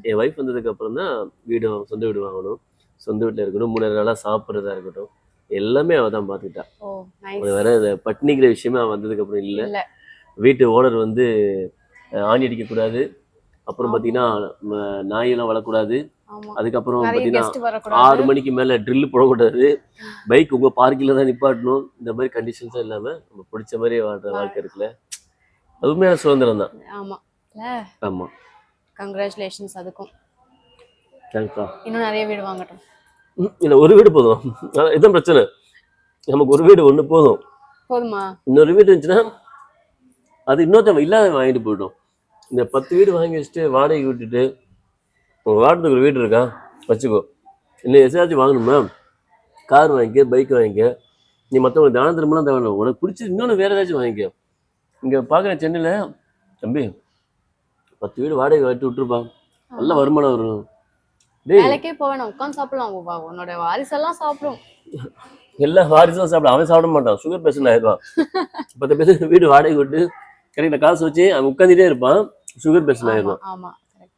என் wife வந்ததுக்கு அப்புறம் தான் சொந்த வீடு வாங்கணும், சொந்த வீட்டில் இருக்கணும், 3 நாளாக சாப்பிட்றதா இருக்கட்டும், எல்லாமே அவள் தான் பார்த்துக்கிட்டா. வேற பட்னிக்கிற விஷயமே அவள் வந்ததுக்கு அப்புறம் இல்லை. வீட்டு ஓனர் வந்து ஆணி அடிக்கக்கூடாது, அப்புறம் பார்த்தீங்கன்னா நாயெல்லாம் வளரக்கூடாது, அதுக்கப்புறம் பார்த்தீங்கன்னா 6 மணிக்கு மேலே ட்ரில் போடக்கூடாது, பைக் உங்கள் பார்க்கில் தான் நிப்பாட்டணும், இந்த மாதிரி கண்டிஷன்ஸும் இல்லாமல் நம்ம பிடிச்ச மாதிரி வாழ்கிற வாழ்க்கை இருக்குல்ல, அது உண்மையான சுதந்திரம் தான். ஆமாம் ஆமாம், கங்க்ராச்சுலேஷன்ஸ். அதுக்கும் தேங்க்ஸ்ப்பா. இன்னும் நிறைய வீடு வாங்கட்டும். இல்லை, ஒரு வீடு போதும், இதுதான் பிரச்சனை. நமக்கு ஒரு வீடு ஒன்று போதுமா? இன்னொரு வீடு இருந்துச்சுன்னா அது இன்னொருத்தவங்க இல்லாத வாங்கிட்டு போயிட்டோம். இந்த 10 வீடு வாங்கி வச்சுட்டு வாடகை விட்டுட்டு உங்கள் வாடகைக்கு ஒரு வீடு இருக்கா வச்சுக்கோ, இல்லை எதாச்சும் வாங்கணுமா கார் வாங்கிக்க, பைக் வாங்கிக்க, நீ மற்றவங்களுக்கு தான திரும்பலாம் தேவையில்லை, உனக்கு பிடிச்சி இன்னொன்று வேறு ஏதாச்சும் வாங்கிக்க. இங்கே பார்க்குறேன் சென்னையில் தம்பி 10 வீடு வாடகை வாட்டி விட்டுருப்பா, நல்ல வருமானம் வரும். வேலைக்கே போவேன், உட்காந்து சாப்பிடலாம், உன்னோட வாரிசெல்லாம் சாப்பிடும். எல்லா வாரிசும் சாப்பிட, அவன் சாப்பிட மாட்டான், சுகர் பேஷண்ட் ஆயிடுவான். 10 பேருக்கு வீடு வாடகை விட்டு கிடைக்கிற காசு வச்சு அவன் உட்காந்துட்டே இருப்பான், சுகர் பேஷண்ட் ஆயிடுவான்.